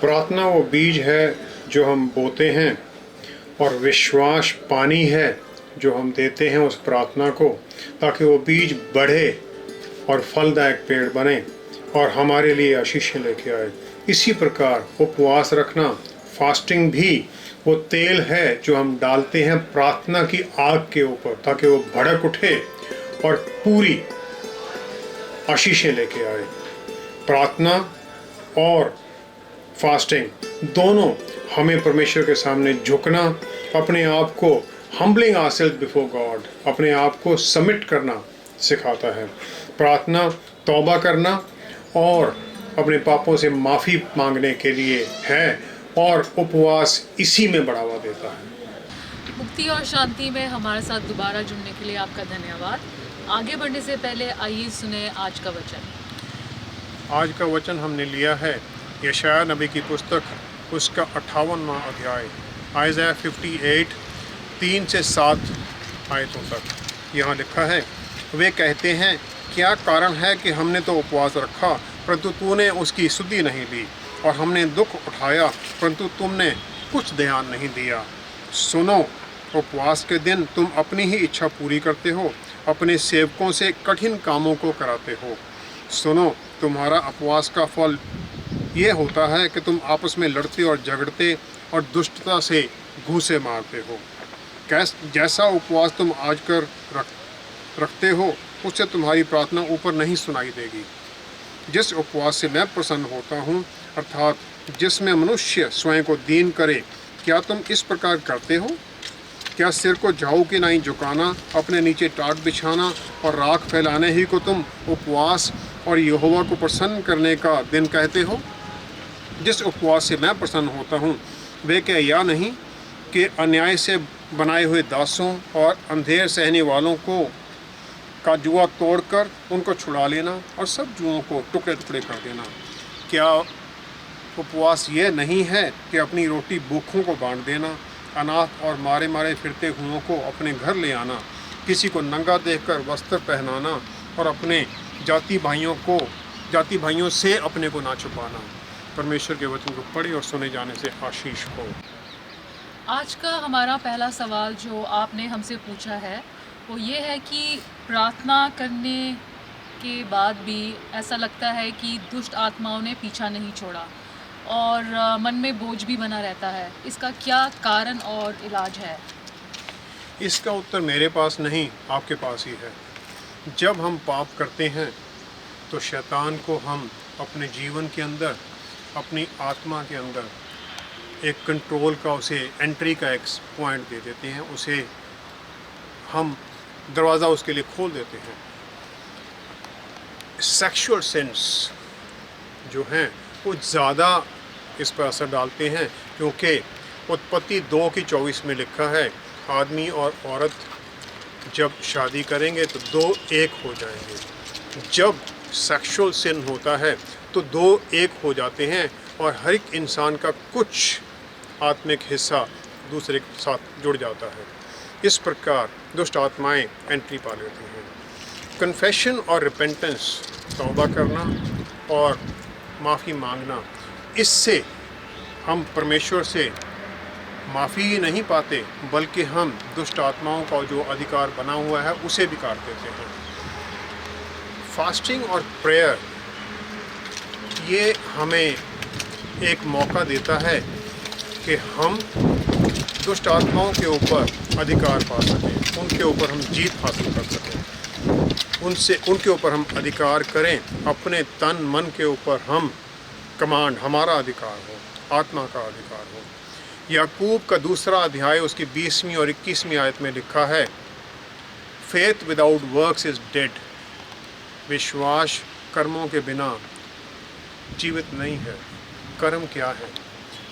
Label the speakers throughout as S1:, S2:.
S1: प्रार्थना वो बीज है जो हम बोते हैं और विश्वास पानी है जो हम देते हैं उस प्रार्थना को, ताकि वो बीज बढ़े और फलदायक पेड़ बने और हमारे लिए आशीषें लेके आए। इसी प्रकार उपवास रखना, फास्टिंग भी वो तेल है जो हम डालते हैं प्रार्थना की आग के ऊपर, ताकि वो भड़क उठे और पूरी आशीषें लेके आए। प्रार्थना और फास्टिंग दोनों हमें परमेश्वर के सामने झुकना, अपने आप को हम्बलिंग आवरसेल्व्स बिफोर गॉड, अपने आप को सबमिट करना सिखाता है। प्रार्थना तौबा करना और अपने पापों से माफ़ी मांगने के लिए है, और उपवास इसी में बढ़ावा देता है।
S2: मुक्ति और शांति में हमारे साथ दोबारा जुड़ने के लिए आपका धन्यवाद। आगे बढ़ने से पहले आइए सुने आज का वचन।
S1: आज का वचन हमने लिया है यशायाह नबी की पुस्तक, उसका 58वां अध्याय, आइज़ाया 58 3 से 7 आयतों तक। यहाँ लिखा है, वे कहते हैं, क्या कारण है कि हमने तो उपवास रखा परंतु तूने उसकी सुधि नहीं ली, और हमने दुख उठाया परंतु तुमने कुछ ध्यान नहीं दिया। सुनो, उपवास के दिन तुम अपनी ही इच्छा पूरी करते हो, अपने सेवकों से कठिन कामों को कराते हो। सुनो, तुम्हारा उपवास का फल ये होता है कि तुम आपस में लड़ते और झगड़ते और दुष्टता से घूंसे मारते हो। जैसा उपवास तुम आज कर रखते हो, उससे तुम्हारी प्रार्थना ऊपर नहीं सुनाई देगी। जिस उपवास से मैं प्रसन्न होता हूँ, अर्थात जिसमें मनुष्य स्वयं को दीन करे, क्या तुम इस प्रकार करते हो? क्या सिर को झाऊ की नाई झुकाना, अपने नीचे टाट बिछाना और राख फैलाने ही को तुम उपवास और यहोवा को प्रसन्न करने का दिन कहते हो? जिस उपवास से मैं प्रसन्न होता हूँ, वे क्या यह नहीं कि अन्याय से बनाए हुए दासों और अंधेर सहने वालों को का जुआ तोड़कर उनको छुड़ा लेना और सब जुओं को टुकड़े टुकड़े कर देना? क्या उपवास ये नहीं है कि अपनी रोटी भूखों को बांट देना, अनाथ और मारे मारे फिरते हुओं को अपने घर ले आना, किसी को नंगा देखकर वस्त्र पहनाना और अपने जाति भाइयों से अपने को ना छुपाना? परमेश्वर के वचन को पढ़े और सुने जाने से आशीष हो।
S2: आज का हमारा पहला सवाल जो आपने हमसे पूछा है वो ये है कि प्रार्थना करने के बाद भी ऐसा लगता है कि दुष्ट आत्माओं ने पीछा नहीं छोड़ा और मन में बोझ भी बना रहता है। इसका क्या कारण और इलाज है?
S1: इसका उत्तर मेरे पास नहीं, आपके पास ही है। जब हम पाप करते हैं तो शैतान को हम अपने जीवन के अंदर, अपनी आत्मा के अंदर एक कंट्रोल का, उसे एंट्री का एक पॉइंट दे देते हैं, उसे हम दरवाज़ा उसके लिए खोल देते हैं। सेक्सुअल सेंस जो हैं वो ज़्यादा इस पर असर डालते हैं, क्योंकि उत्पत्ति 2:24 में लिखा है, आदमी और औरत जब शादी करेंगे तो दो एक हो जाएंगे। जब सेक्सुअल सिन होता है तो दो एक हो जाते हैं और हर एक इंसान का कुछ आत्मिक हिस्सा दूसरे के साथ जुड़ जाता है। इस प्रकार दुष्ट आत्माएं एंट्री पा लेती हैं। कन्फेशन और रिपेंटेंस, तौबा करना और माफ़ी मांगना, इससे हम परमेश्वर से माफ़ी ही नहीं पाते बल्कि हम दुष्ट आत्माओं का जो अधिकार बना हुआ है उसे भी काट देते हैं। फास्टिंग और प्रेयर ये हमें एक मौका देता है कि हम दुष्ट आत्माओं के ऊपर अधिकार पा सकें, उनके ऊपर हम जीत हासिल कर सकें, उनके ऊपर हम अधिकार करें, अपने तन मन के ऊपर हम कमांड, हमारा अधिकार हो, आत्मा का अधिकार हो। याकूब का 2 अध्याय उसकी 20वीं और 21वीं आयत में लिखा है, faith without works is dead. विश्वास कर्मों के बिना जीवित नहीं है। कर्म क्या है?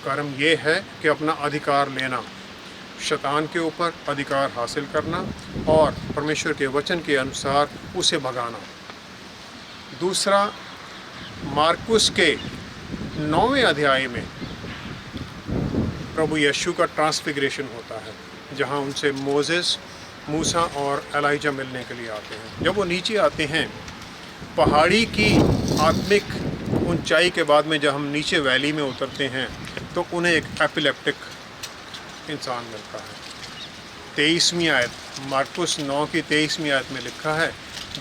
S1: कर्म ये है कि अपना अधिकार लेना, शैतान के ऊपर अधिकार हासिल करना और परमेश्वर के वचन के अनुसार उसे भगाना। दूसरा, मार्कुस के 9वें अध्याय में प्रभु यीशु का ट्रांसफिगरेशन होता है, जहाँ उनसे मोसेस, मूसा और एलाइजा मिलने के लिए आते हैं। जब वो नीचे आते हैं, पहाड़ी की आत्मिक ऊंचाई के बाद में जब हम नीचे वैली में उतरते हैं तो उन्हें एक एपिलेप्टिक इंसान मिलता है। 23वीं आयत, मार्कुस 9 की 23वीं आयत में लिखा है,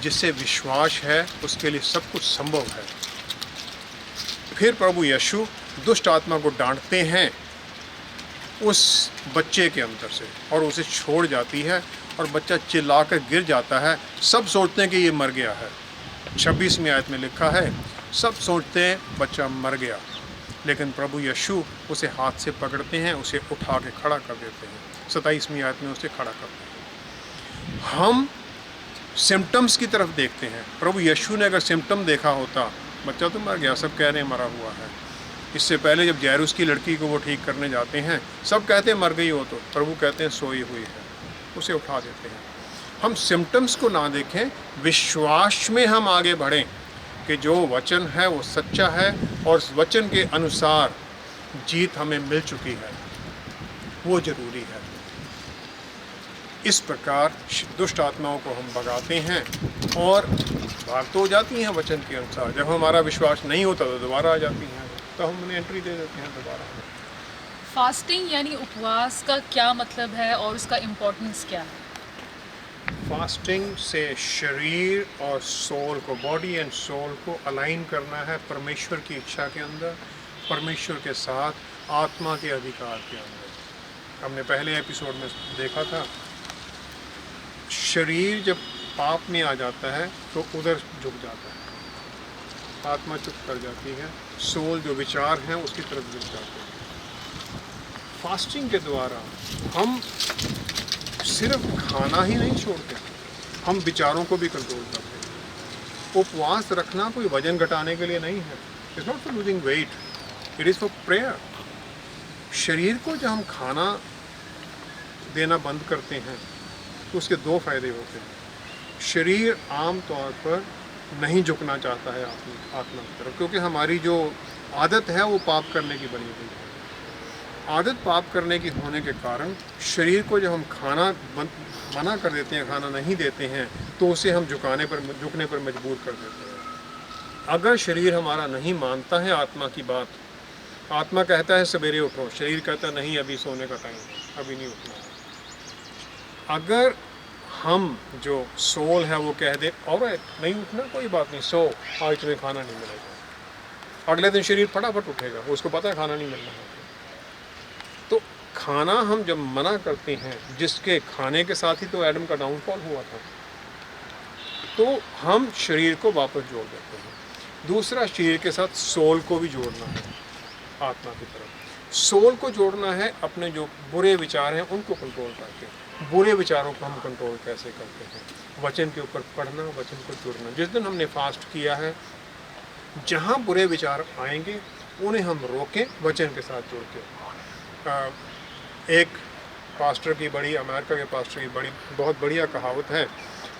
S1: जिससे विश्वास है उसके लिए सब कुछ संभव है। फिर प्रभु यीशु दुष्ट आत्मा को डांटते हैं उस बच्चे के अंदर से और उसे छोड़ जाती है और बच्चा चिल्लाकर गिर जाता है। सब सोचते हैं कि ये मर गया है। 26वीं आयत में लिखा है, सब सोचते हैं बच्चा मर गया, लेकिन प्रभु यीशु उसे हाथ से पकड़ते हैं, उसे उठा के खड़ा कर देते हैं। 27वीं आयत में उसे खड़ा करते हैं। हम सिम्टम्स की तरफ देखते हैं। प्रभु यीशु ने अगर सिम्टम देखा होता, बच्चा तो मर गया, सब कह रहे हैं मरा हुआ है। इससे पहले जब जैरूस की लड़की को वो ठीक करने जाते हैं, सब कहते हैं मर गई हो, तो प्रभु कहते हैं सोई हुई है, उसे उठा देते हैं। हम सिम्टम्स को ना देखें, विश्वास में हम आगे बढ़ें कि जो वचन है वो सच्चा है और उस वचन के अनुसार जीत हमें मिल चुकी है, वो ज़रूरी है। इस प्रकार दुष्ट आत्माओं को हम भगाते हैं और भाग तो हो जाती हैं वचन के अनुसार। जब हमारा विश्वास नहीं होता तो दोबारा आ जाती हैं, तो हम उन्हें एंट्री दे देते हैं दोबारा।
S2: फास्टिंग यानी उपवास का क्या मतलब है और उसका इम्पोर्टेंस क्या है?
S1: फास्टिंग से शरीर और सोल को, बॉडी एंड सोल को अलाइन करना है परमेश्वर की इच्छा के अंदर, परमेश्वर के साथ, आत्मा के अधिकार के अंदर। हमने पहले एपिसोड में देखा था, शरीर जब पाप में आ जाता है तो उधर झुक जाता है, आत्मा चुप कर जाती है, सोल जो विचार हैं उसकी तरफ झुक जाते हैं। फास्टिंग के द्वारा हम सिर्फ खाना ही नहीं छोड़ते, हम विचारों को भी कंट्रोल करते हैं। उपवास रखना कोई वजन घटाने के लिए नहीं है, it's not for losing weight, it is for prayer. शरीर को जब हम खाना देना बंद करते हैं तो उसके दो फायदे होते हैं। शरीर आम तौर पर नहीं झुकना चाहता है आत्मा की तरफ, क्योंकि हमारी जो आदत है वो पाप करने की बनी हुई है। आदत पाप करने की होने के कारण शरीर को जब हम खाना मना कर देते हैं, खाना नहीं देते हैं, तो उसे हम झुकने पर मजबूर कर देते हैं। अगर शरीर हमारा नहीं मानता है आत्मा की बात, आत्मा कहता है सवेरे उठो, शरीर कहता है नहीं अभी सोने का टाइम है, अभी नहीं उठना है। अगर हम जो सोल है वो कह दे ऑलराइट नहीं उठना, कोई बात नहीं, सो आज तुम्हें खाना नहीं मिलेगा, अगले दिन शरीर फटाफट उठेगा, उसको पता है खाना नहीं मिलना है। तो खाना हम जब मना करते हैं, जिसके खाने के साथ ही तो एडम का डाउनफॉल हुआ था, तो हम शरीर को वापस जोड़ देते हैं। दूसरा, शरीर के साथ सोल को भी जोड़ना है आत्मा की तरफ। सोल को जोड़ना है अपने जो बुरे विचार हैं उनको कंट्रोल करके। बुरे विचारों को हम कंट्रोल कैसे करते हैं? वचन के ऊपर पढ़ना, वचन को जुड़ना। जिस दिन हमने फास्ट किया है, जहाँ बुरे विचार आएंगे उन्हें हम रोकें वचन के साथ जुड़ के। एक पास्टर की बड़ी, अमेरिका के पास्टर की बड़ी बहुत बढ़िया कहावत है।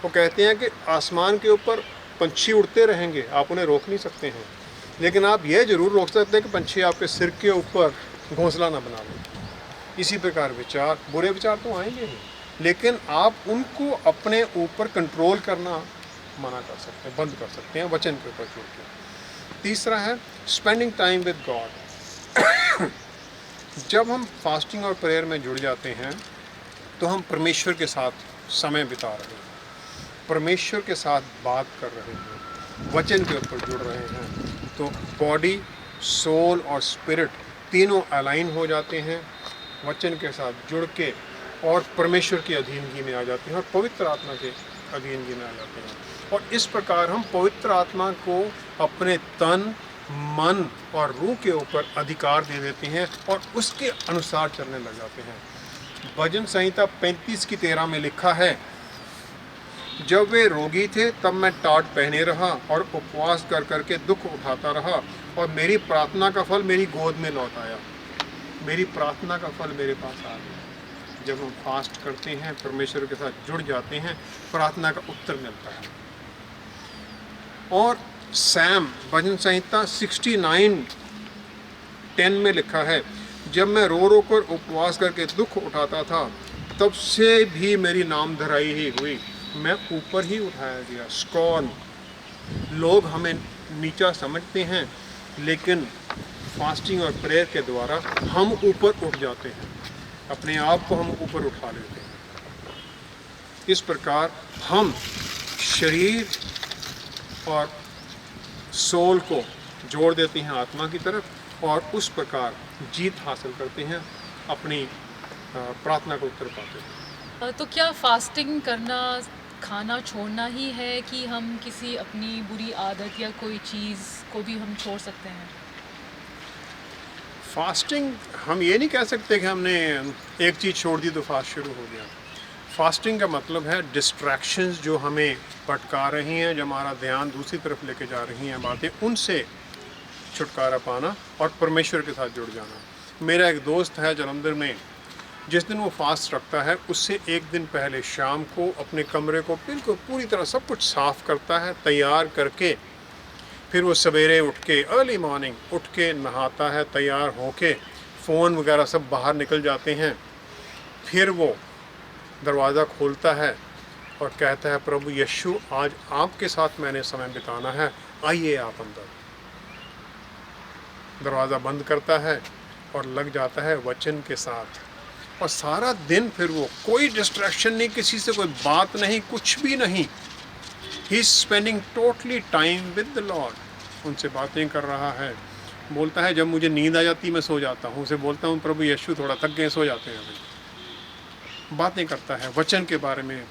S1: वो कहते हैं कि आसमान के ऊपर पंछी उड़ते रहेंगे, आप उन्हें रोक नहीं सकते हैं, लेकिन आप यह ज़रूर रोक सकते हैं कि पंछी आपके सिर के ऊपर घोंसला ना बना लें। इसी प्रकार विचार, बुरे विचार तो आएंगे ही, लेकिन आप उनको अपने ऊपर कंट्रोल करना मना कर सकते हैं, बंद कर सकते हैं वचन के ऊपर जुड़ के। तीसरा है स्पेंडिंग टाइम विद गॉड। जब हम फास्टिंग और प्रेयर में जुड़ जाते हैं तो हम परमेश्वर के साथ समय बिता रहे हैं, परमेश्वर के साथ बात कर रहे हैं, वचन के ऊपर जुड़ रहे हैं। तो बॉडी, सोल और स्पिरिट तीनों अलाइन हो जाते हैं वचन के साथ जुड़ के, और परमेश्वर की अधीनगी में आ जाते हैं और पवित्र आत्मा के अधीनगी में आ जाते हैं। और इस प्रकार हम पवित्र आत्मा को अपने तन, मन और रूह के ऊपर अधिकार दे देते हैं और उसके अनुसार चलने लग जाते हैं। भजन संहिता 35:13 में लिखा है, जब वे रोगी थे तब मैं टाट पहने रहा और उपवास कर करके दुख उठाता रहा, और मेरी प्रार्थना का फल मेरी गोद में लौट आया। मेरी प्रार्थना का फल मेरे पास आ गया। जब हम फास्ट करते हैं, परमेश्वर के साथ जुड़ जाते हैं, प्रार्थना का उत्तर मिलता है। और सैम भजन संहिता 69:10 में लिखा है, जब मैं रो रो कर उपवास करके दुख उठाता था, तब से भी मेरी नाम धराई ही हुई, मैं ऊपर ही उठाया गया। स्कॉन, लोग हमें नीचा समझते हैं, लेकिन फास्टिंग और प्रेयर के द्वारा हम ऊपर उठ जाते हैं, अपने आप को हम ऊपर उठा लेते हैं। इस प्रकार हम शरीर और सोल को जोड़ देते हैं आत्मा की तरफ और उस प्रकार जीत हासिल करते हैं, अपनी प्रार्थना को उत्तर पाते हैं।
S2: तो क्या फास्टिंग करना खाना छोड़ना ही है कि हम किसी अपनी बुरी आदत या कोई चीज़ को भी हम छोड़ सकते हैं?
S1: फास्टिंग हम ये नहीं कह सकते कि हमने एक चीज़ छोड़ दी तो फास्ट शुरू हो गया। फास्टिंग का मतलब है डिस्ट्रैक्शंस जो हमें भटका रही हैं, जो हमारा ध्यान दूसरी तरफ लेके जा रही हैं बातें, उनसे छुटकारा पाना और परमेश्वर के साथ जुड़ जाना। मेरा एक दोस्त है जलंधर में, जिस दिन वो फास्ट रखता है उससे एक दिन पहले शाम को अपने कमरे को बिल्कुल पूरी तरह सब कुछ साफ़ करता है, तैयार करके फिर वो सवेरे उठ के अर्ली मॉर्निंग उठ के नहाता है, तैयार होके फ़ोन वगैरह सब बाहर निकल जाते हैं। फिर वो दरवाज़ा खोलता है और कहता है, प्रभु यीशु आज आपके साथ मैंने समय बिताना है, आइए आप अंदर। दरवाज़ा बंद करता है और लग जाता है वचन के साथ, और सारा दिन फिर वो कोई डिस्ट्रैक्शन नहीं, किसी से कोई बात नहीं, कुछ भी नहीं। He is spending totally time with the Lord. उनसे बातें कर रहा है। बोलता है जब मुझे नींद आ जाती मैं सो जाता हूँ, उसे बोलता हूँ प्रभु यीशु थोड़ा थक गए, सो जाते हैं अभी। बातें करता है, वचन के बारे में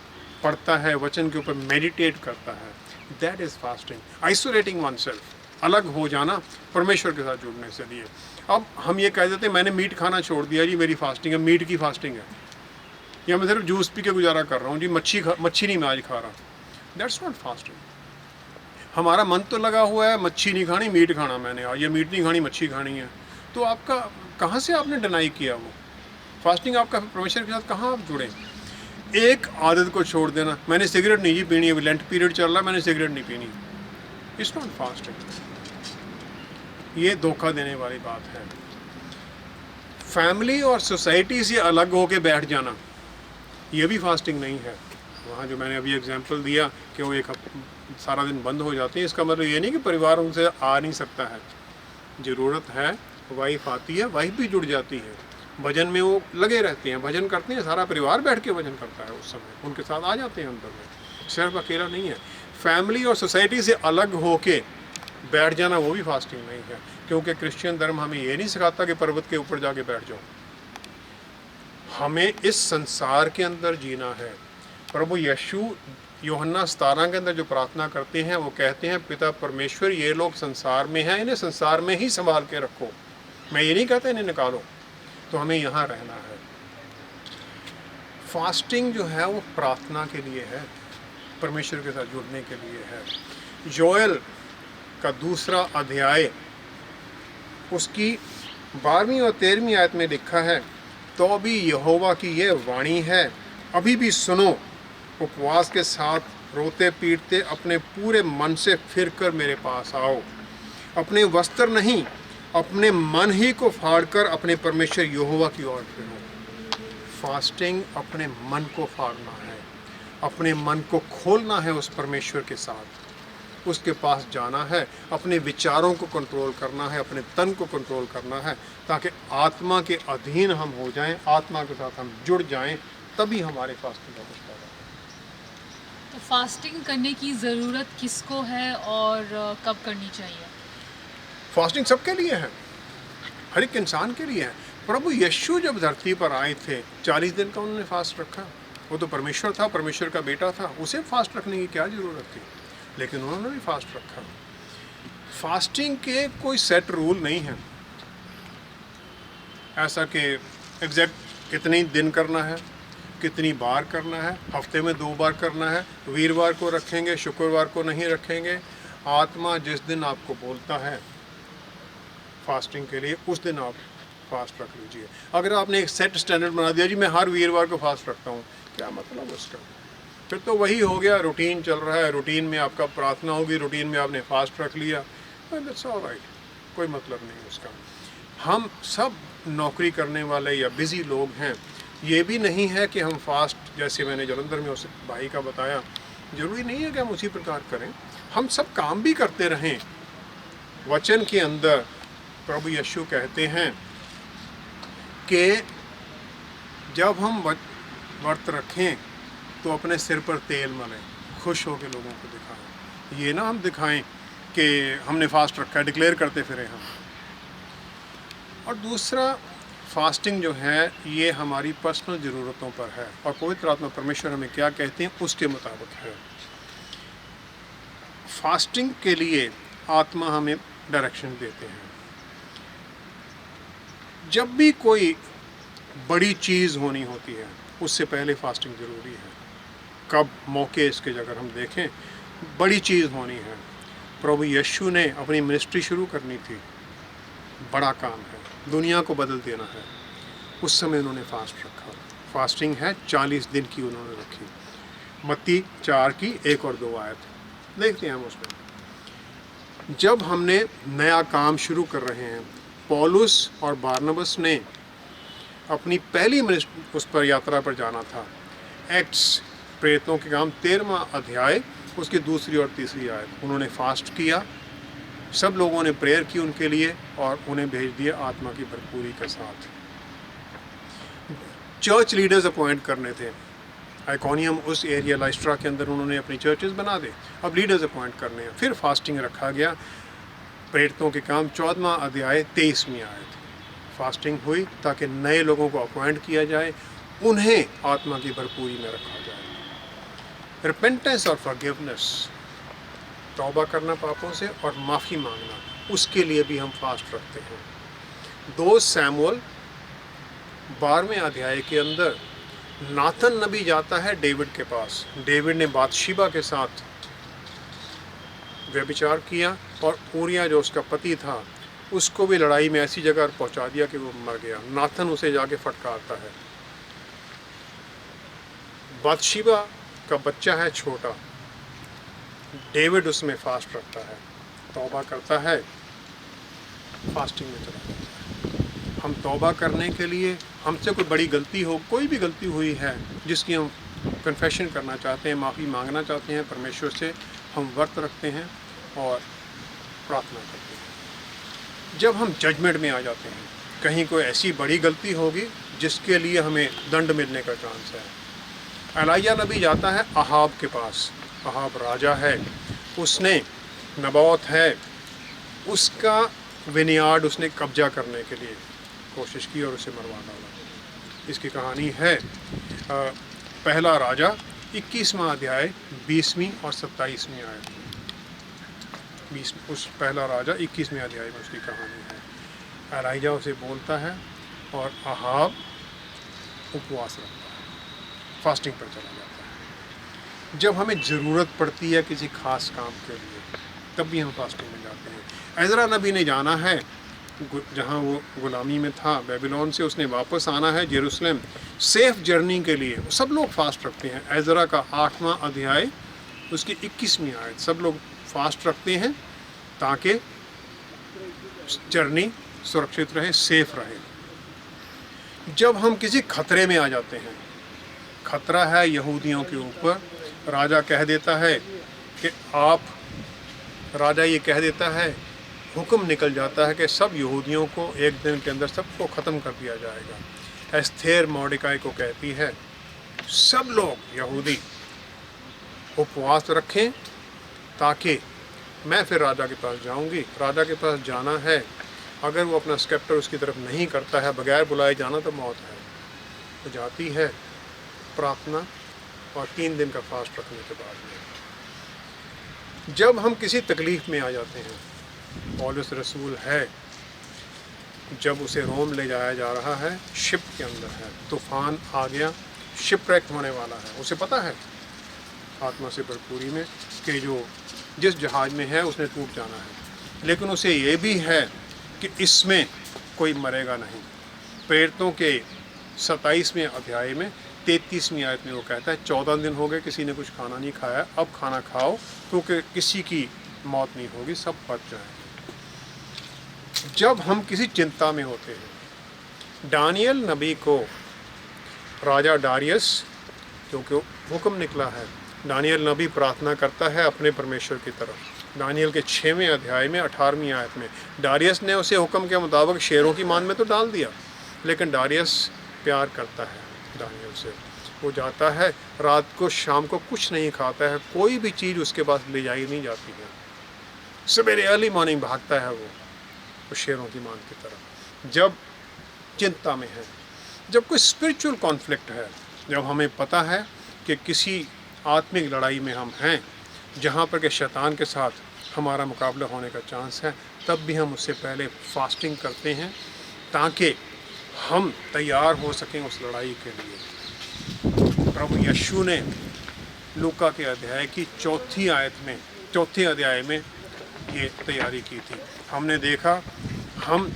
S1: पढ़ता है, वचन के ऊपर मेडिटेट करता है। That is fasting, isolating one self, अलग हो जाना परमेश्वर के साथ जुड़ने से लिए। अब हम ये कह देते हैं मैंने मीट खाना छोड़ दिया जी, मेरी फास्टिंग है, मीट की फास्टिंग है, या मैं सिर्फ जूस पी के गुजारा कर रहा हूँ जी, मच्छी नहीं मैं आज खा रहा। That's not fasting. हमारा मन तो लगा हुआ है मच्छी नहीं खानी, मीट खाना मैंने आज, या मीट नहीं खानी मच्छी खानी है, तो आपका कहाँ से आपने डिनाई किया वो फास्टिंग? आपका परमेश्वर के साथ कहाँ आप जुड़े? एक आदत को छोड़ देना, मैंने सिगरेट नहीं जी पीनी, अभी लेंट पीरियड चल रहा है, मैंने सिगरेट नहीं पीनी, इट्स नॉट फास्टिंग। ये धोखा देने वाली बात है। फैमिली और सोसाइटी से अलग होके बैठ जाना, ये भी फास्टिंग नहीं है। वहाँ जो मैंने अभी एग्जांपल दिया कि वो सारा दिन बंद हो जाते हैं, इसका मतलब ये नहीं कि परिवार उनसे आ नहीं सकता है। ज़रूरत है, वाइफ आती है, वाइफ भी जुड़ जाती है, भजन में वो लगे रहते हैं, भजन करते हैं, सारा परिवार बैठ के भजन करता है, उस समय उनके साथ आ जाते हैं अंदर में, सिर्फ अकेला नहीं है। फैमिली और सोसाइटी से अलग होके बैठ जाना वो भी फास्टिंग नहीं है, क्योंकि क्रिश्चियन धर्म हमें ये नहीं सिखाता कि पर्वत के ऊपर जाके बैठ जाओ। हमें इस संसार के अंदर जीना है। प्रभु यीशु यूहन्ना 17 के अंदर जो प्रार्थना करते हैं वो कहते हैं, पिता परमेश्वर ये लोग संसार में हैं, इन्हें संसार में ही संभाल के रखो, मैं ये नहीं कहता इन्हें निकालो। तो हमें यहाँ रहना है। फास्टिंग जो है वो प्रार्थना के लिए है, परमेश्वर के साथ जुड़ने के लिए है। योएल का 2 अध्याय उसकी 12वीं और 13वीं आयत में लिखा है, तो भी यहोवा की यह वाणी है, अभी भी सुनो, उपवास के साथ रोते पीटते अपने पूरे मन से फिरकर मेरे पास आओ। अपने वस्त्र नहीं, अपने मन ही को फाड़कर अपने परमेश्वर यहोवा की ओर फिरो। फास्टिंग अपने मन को फाड़ना है, अपने मन को खोलना है उस परमेश्वर के साथ, उसके पास जाना है, अपने विचारों को कंट्रोल करना है, अपने तन को कंट्रोल करना है, ताकि आत्मा के अधीन हम हो जाएं, आत्मा के साथ हम जुड़ जाएं, तभी हमारे फास्टिंग का कुछ फायदा है।
S2: तो फास्टिंग करने की ज़रूरत किसको है और कब करनी चाहिए?
S1: फास्टिंग सबके लिए है, हर एक इंसान के लिए है। प्रभु यीशु जब धरती पर आए थे 40 दिन का उन्होंने फास्ट रखा। वो तो परमेश्वर था, परमेश्वर का बेटा था, उसे फास्ट रखने की क्या ज़रूरत थी, लेकिन उन्होंने भी फास्ट रखा। फास्टिंग के कोई सेट रूल नहीं है ऐसा कि एग्जैक्ट कितने दिन करना है, कितनी बार करना है, हफ्ते में 2 बार करना है, वीरवार को रखेंगे, शुक्रवार को नहीं रखेंगे। आत्मा जिस दिन आपको बोलता है फास्टिंग के लिए, उस दिन आप फास्ट रख लीजिए। अगर आपने एक सेट स्टैंडर्ड बना दिया जी मैं हर वीरवार को फास्ट रखता हूँ, क्या मतलब उसका? फिर तो वही हो गया, रूटीन चल रहा है, रूटीन में आपका प्रार्थना होगी, रूटीन में आपने फास्ट रख लिया, दैट्स ऑलराइट, कोई मतलब नहीं उसका। हम सब नौकरी करने वाले या बिज़ी लोग हैं, ये भी नहीं है कि हम फास्ट, जैसे मैंने जलंधर में उस भाई का बताया, ज़रूरी नहीं है कि हम उसी प्रकार करें, हम सब काम भी करते रहें, वचन के अंदर प्रभु यीशु कहते हैं कि जब हम व्रत रखें तो अपने सिर पर तेल मलें, खुश होकर लोगों को दिखाएं। ये ना हम दिखाएं कि हमने फास्ट रखा है, डिक्लेयर करते फिरें हम। और दूसरा, फास्टिंग जो है ये हमारी पर्सनल ज़रूरतों पर है और पवित्र आत्मा परमेश्वर हमें क्या कहते हैं उसके मुताबिक है। फास्टिंग के लिए आत्मा हमें डायरेक्शन देते हैं। जब भी कोई बड़ी चीज़ होनी होती है उससे पहले फास्टिंग ज़रूरी है। कब मौके इसके अगर हम देखें, बड़ी चीज़ होनी है। प्रभु यीशु ने अपनी मिनिस्ट्री शुरू करनी थी, बड़ा काम है, दुनिया को बदल देना है। उस समय उन्होंने फास्ट रखा। फास्टिंग है 40 दिन की उन्होंने रखी। मत्ती 4 की 1 और 2 आयत देखते हैं हम उसमें। जब हमने नया काम शुरू कर रहे हैं, पौलुस और बारनबस ने अपनी पहली उस पर यात्रा पर जाना था। एक्ट्स प्रेरितों के काम 13वां अध्याय उसकी 2 और 3 आयत। उन्होंने फास्ट किया, सब लोगों ने प्रेयर की उनके लिए और उन्हें भेज दिया आत्मा की भरपूरी के साथ। चर्च लीडर्स अपॉइंट करने थे। आइकोनियम उस एरिया लाइस्ट्रा के अंदर उन्होंने अपनी चर्चेस बना दे, अब लीडर्स अपॉइंट करने हैं। फिर फास्टिंग रखा गया। प्रेरितों के काम 14वां अध्याय 23वीं आयत। फास्टिंग हुई ताकि नए लोगों को अपॉइंट किया जाए, उन्हें आत्मा की भरपूरी में रखा जाए। रिपेंटेंस और फॉरगिवनेस, तौबा करना पापों से और माफ़ी मांगना, उसके लिए भी हम फास्ट रखते हैं। 2 सैमुअल 12वें अध्याय के अंदर नाथन नबी जाता है डेविड के पास। डेविड ने बातशीबा के साथ व्यभिचार किया और ऊरिया जो उसका पति था उसको भी लड़ाई में ऐसी जगह पहुंचा दिया कि वो मर गया। नाथन उसे जाके फटकारता है। बातशीबा का बच्चा है छोटा, डेविड उसमें फास्ट रखता है, तौबा करता है, फास्टिंग में चला जाता है। हम तौबा करने के लिए, हमसे कोई बड़ी गलती हो, कोई भी गलती हुई है जिसकी हम कन्फेशन करना चाहते हैं, माफ़ी मांगना चाहते हैं परमेश्वर से, हम व्रत रखते हैं और प्रार्थना करते हैं। जब हम जजमेंट में आ जाते हैं, कहीं कोई ऐसी बड़ी गलती होगी जिसके लिए हमें दंड मिलने का चांस है। एलिय्याह नबी जाता है अहाब के पास। अहाब राजा है, उसने नबावत है, उसका विनियार्ड उसने कब्जा करने के लिए कोशिश की और उसे मरवा डाला। इसकी कहानी है पहला राजा 21वां अध्याय 20वीं और 27वीं आयत। 20 उस पहला राजा 21वें अध्याय में उसकी कहानी है। एलिय्याह उसे बोलता है और अहाब उपवास रखता है, फास्टिंग पर चला जाता है। जब हमें ज़रूरत पड़ती है किसी खास काम के लिए, तब भी हम फास्टिंग में जाते हैं। एजरा नबी ने जाना है जहाँ वो गुलामी में था बेबीलोन से, उसने वापस आना है जेरूसलम सेफ जर्नी के लिए। सब लोग फास्ट रखते हैं। एजरा का 8वां अध्याय उसकी 21वीं आयत, सब लोग फास्ट रखते हैं ताकि जर्नी सुरक्षित रहे, सेफ रहे। जब हम किसी खतरे में आ जाते हैं, खतरा है यहूदियों के ऊपर, राजा कह देता है कि राजा ये कह देता है, हुक्म निकल जाता है कि सब यहूदियों को एक दिन के अंदर सबको ख़त्म कर दिया जाएगा। एस्थेर मोर्देकाई को कहती है सब लोग यहूदी उपवास रखें ताकि मैं फिर राजा के पास जाऊंगी। राजा के पास जाना है, अगर वो अपना स्केप्टर उसकी तरफ नहीं करता है, बगैर बुलाए जाना तो मौत है। तो जाती है प्रार्थना और 3 दिन का फास्ट रखने के बाद में। जब हम किसी तकलीफ़ में आ जाते हैं, पौलुस रसूल है, जब उसे रोम ले जाया जा रहा है, शिप के अंदर है, तूफान आ गया, शिपरेक होने वाला है। उसे पता है आत्मा से भरपूरी में कि जो जिस जहाज़ में है उसने टूट जाना है, लेकिन उसे ये भी है कि इसमें कोई मरेगा नहीं। प्रेरितों के 27वें अध्याय में 33वीं आयत में वो कहता है 14 दिन हो गए किसी ने कुछ खाना नहीं खाया, अब खाना खाओ क्योंकि किसी की मौत नहीं होगी, सब बच जाएंगे। जब हम किसी चिंता में होते हैं, दानियल नबी को राजा डारियस क्योंकि हुक्म निकला है, दानियल नबी प्रार्थना करता है अपने परमेश्वर की तरफ दानियल के 6वें अध्याय में 18वीं आयत में। डारियस ने उसे हुक्म के मुताबिक शेरों की मान में तो डाल दिया, लेकिन डारियस प्यार करता है दानियल से। वो जाता है रात को, शाम को कुछ नहीं खाता है, कोई भी चीज़ उसके पास ले जाई नहीं जाती है। सवेरे अर्ली मॉर्निंग भागता है वो शेरों की मान की तरफ। जब चिंता में है, जब कोई स्पिरिचुअल कॉन्फ्लिक्ट है, जब हमें पता है कि किसी आत्मिक लड़ाई में हम हैं जहाँ पर के शैतान के साथ हमारा मुकाबला होने का चांस है, तब भी हम उससे पहले फास्टिंग करते हैं ताकि हम तैयार हो सकें उस लड़ाई के लिए। प्रभु यीशु ने लूका के अध्याय की चौथे अध्याय में ये तैयारी की थी। हमने देखा हम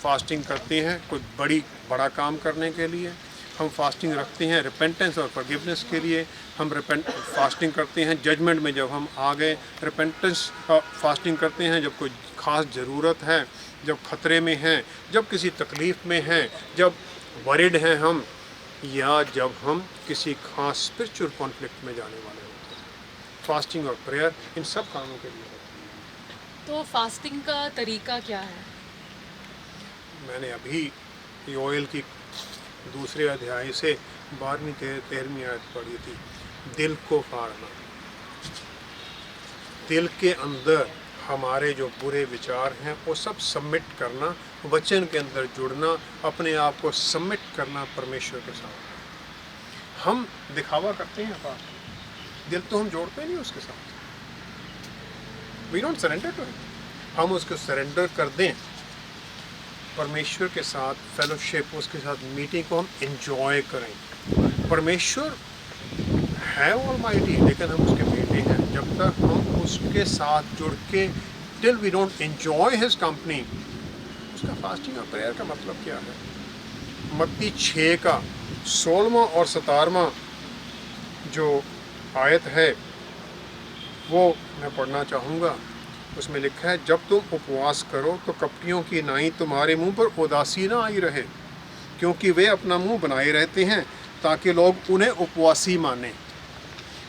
S1: फास्टिंग करते हैं कोई बड़ा काम करने के लिए, हम फास्टिंग रखते हैं रिपेंटेंस और फॉरगिवनेस के लिए, हम फास्टिंग करते हैं जजमेंट में जब हम आ गए, रिपेंटेंस फास्टिंग करते हैं जब कोई ख़ास ज़रूरत है, जब ख़तरे में हैं, जब किसी तकलीफ़ में हैं, जब वरिड हैं हम, या जब हम किसी ख़ास स्पिरिचुअल कॉन्फ्लिक्ट में जाने वाले होते हैं। फास्टिंग और प्रेयर इन सब कामों के लिए होती है।
S2: तो फास्टिंग का तरीका क्या है?
S1: मैंने अभी योएल की दूसरे अध्याय से 12वीं 13वीं आयत पढ़ी थी। दिल को फाड़ना, दिल के अंदर हमारे जो बुरे विचार हैं वो सब सबमिट करना, वचन के अंदर जुड़ना, अपने आप को सबमिट करना परमेश्वर के साथ। हम दिखावा करते हैं फास्ट, दिल तो हम जोड़ते नहीं उसके साथ। We don't surrender to him. हम उसको सरेंडर कर दें, परमेश्वर के साथ फेलोशिप, उसके साथ मीटिंग को हम एंजॉय करें। परमेश्वर है ऑलमाइटी, लेकिन हम उसके बेटे हैं। जब तक हम उसके साथ जुड़ के till we don't enjoy his company, उसका फास्टिंग और प्रेयर का मतलब क्या है? मत्ती 6 का 16वां और 17वां जो आयत है वो मैं पढ़ना चाहूँगा। उसमें लिखा है, जब तुम उपवास करो तो कपटियों की नाई तुम्हारे मुंह पर उदासी ना आई रहे, क्योंकि वे अपना मुंह बनाए रहते हैं ताकि लोग उन्हें उपवासी माने।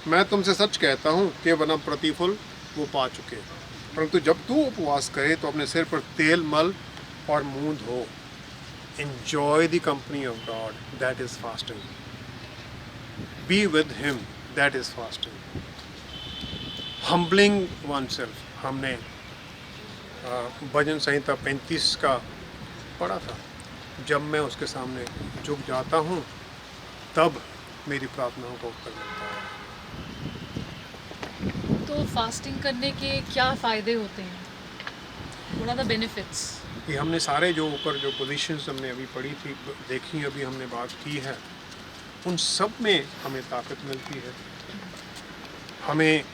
S1: मैं तुमसे सच कहता हूँ कि वरना प्रतिफल वो पा चुके। परंतु जब तू उपवास करे तो अपने सिर पर तेल मल और मुंह धो। Enjoy the company of God, that is fasting. Be with him, that is fasting. Humbling one self, हमने भजन संहिता 35 का पढ़ा था। जब मैं उसके सामने झुक जाता हूँ तब मेरी प्रार्थनाओं को उत्तर मिलता है।
S2: तो फास्टिंग करने के क्या फ़ायदे होते हैं? What are the benefits?
S1: कि हमने सारे जो ऊपर जो पोजीशंस हमने अभी पढ़ी थी, देखी, अभी हमने बात की है, उन सब में हमें ताकत मिलती है। हमें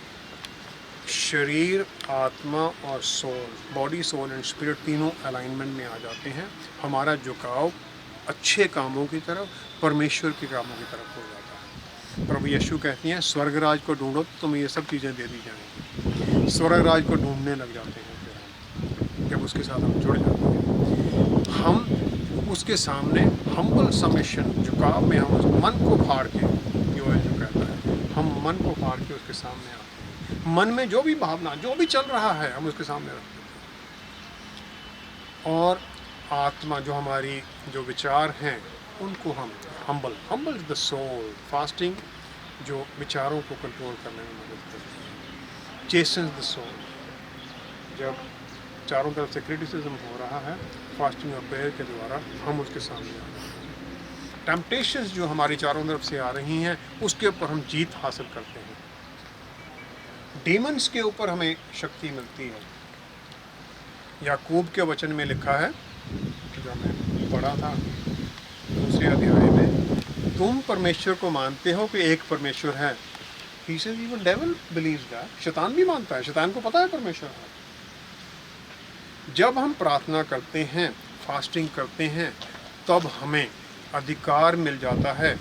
S1: शरीर, आत्मा और soul, body, soul and spirit तीनों अलाइनमेंट में आ जाते हैं। हमारा झुकाव अच्छे कामों की तरफ, परमेश्वर के कामों की तरफ हो जाता है। प्रभु यीशु कहती हैं, स्वर्ग राज को ढूंढो तो तुम्हें ये सब चीज़ें दे दी जाएंगी। स्वर्ग राज को ढूंढने लग जाते हैं फिर हम, जब उसके साथ हम जुड़ जाते हैं। हम उसके सामने हम्बल सबमिशन, झुकाव में हम उस मन को फाड़ के, योएल जो कहता है, हम मन को फाड़ के उसके सामने आते हैं। मन में जो भी भावना, जो भी चल रहा है, हम उसके सामने रखते हैं। और आत्मा, जो हमारी जो विचार हैं, उनको हम हम्बल द सोल। फास्टिंग जो विचारों को कंट्रोल करने में मदद करती है। चेस्टन्स द सोल। जब चारों तरफ से क्रिटिसिज्म हो रहा है, फास्टिंग और प्रेयर के द्वारा हम उसके सामने आ जाते हैं। टेम्पटेशंस जो हमारी चारों तरफ से आ रही हैं, उसके ऊपर हम जीत हासिल करते हैं। डीमंस के ऊपर हमें शक्ति मिलती है। याकूब के वचन में लिखा है, जो हमें पढ़ा था दूसरे अध्याय में, तुम परमेश्वर को मानते हो कि एक परमेश्वर है। He says even devil believes that। शैतान भी मानता है, शैतान को पता है परमेश्वर है। जब हम प्रार्थना करते हैं, फास्टिंग करते हैं, तब हमें अधिकार मिल जाता है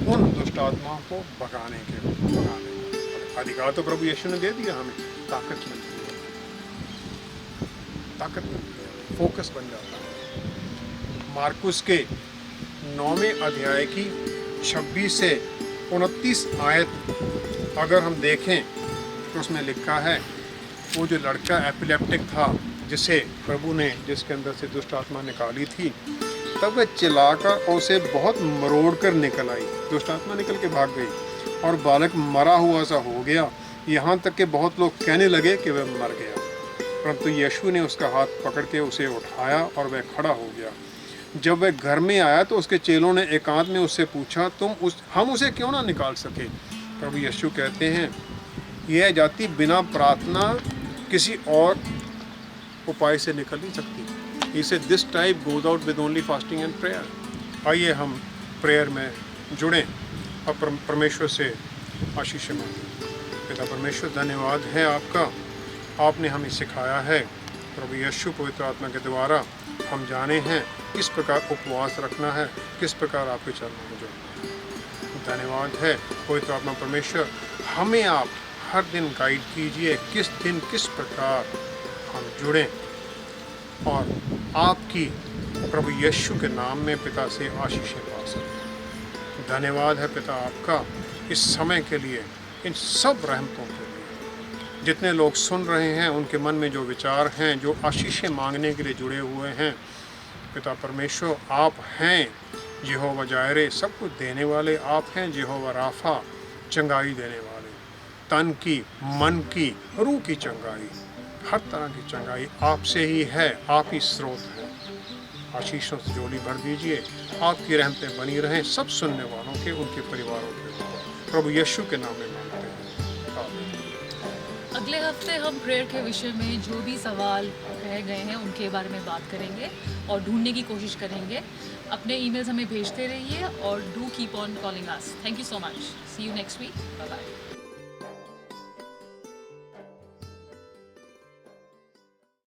S1: उन दुष्ट आत्माओं को भगाने का। अधिकार तो प्रभु यीशु ने दे दिया हमें, ताकत मिलती है, ताकत मिलती है, फोकस बन जाता है। मार्कुस के 9वें अध्याय की 26 से 29 आयत अगर हम देखें तो उसमें लिखा है, वो जो लड़का एपिलेप्टिक था जिसे प्रभु ने जिसके अंदर से दुष्ट आत्मा निकाली थी, तब वह चिल्लाकर और उसे बहुत मरोड़ कर निकल आई। दुष्ट आत्मा निकल के भाग गई और बालक मरा हुआ सा हो गया। यहाँ तक कि बहुत लोग कहने लगे कि वह मर गया, परंतु यीशु ने उसका हाथ पकड़ के उसे उठाया और वह खड़ा हो गया। जब वह घर में आया तो उसके चेलों ने एकांत में उससे पूछा, हम उसे क्यों ना निकाल सके? प्रभु यीशु कहते हैं, यह जाति बिना प्रार्थना किसी और उपाय से निकल नहीं सकती। He said this type goes out with only fasting and prayer। आइए हम प्रेयर में जुड़ें और परमेश्वर से आशीष मांगें। पिता परमेश्वर, धन्यवाद है आपका, आपने हमें सिखाया है प्रभु यीशु पवित्र आत्मा के द्वारा हम जाने हैं किस प्रकार उपवास रखना है, किस प्रकार आपके चरणों में जुड़ना है। धन्यवाद है पवित्र आत्मा परमेश्वर, हमें आप हर दिन गाइड कीजिए किस दिन किस प्रकार हम जुड़ें और आपकी प्रभु यीशु के नाम में पिता से आशीषें पा सकें। धन्यवाद है पिता आपका इस समय के लिए, इन सब रहमतों के लिए। जितने लोग सुन रहे हैं उनके मन में जो विचार हैं, जो आशीषें मांगने के लिए जुड़े हुए हैं, पिता परमेश्वर आप हैं यहोवा जायरे, सब कुछ देने वाले आप हैं। यहोवा राफा, चंगाई देने वाले, तन की, मन की, रूह की चंगाई, हर तरह की चंगाई आपसे ही है, आप ही स्रोत हैं। आशीषों से झोली भर दीजिए, आपकी रहमतें बनी रहें सब सुनने वालों के, उनके परिवारों के ऊपर। प्रभु यीशु के नाम में मांगते हैं, आमीन।
S2: अगले हफ्ते हम प्रेयर के विषय में जो भी सवाल रह गए हैं उनके बारे में बात करेंगे और ढूंढने की कोशिश करेंगे। अपने ईमेल्स हमें भेजते रहिए और do keep on calling us. Thank you so much. See you next week. Bye bye.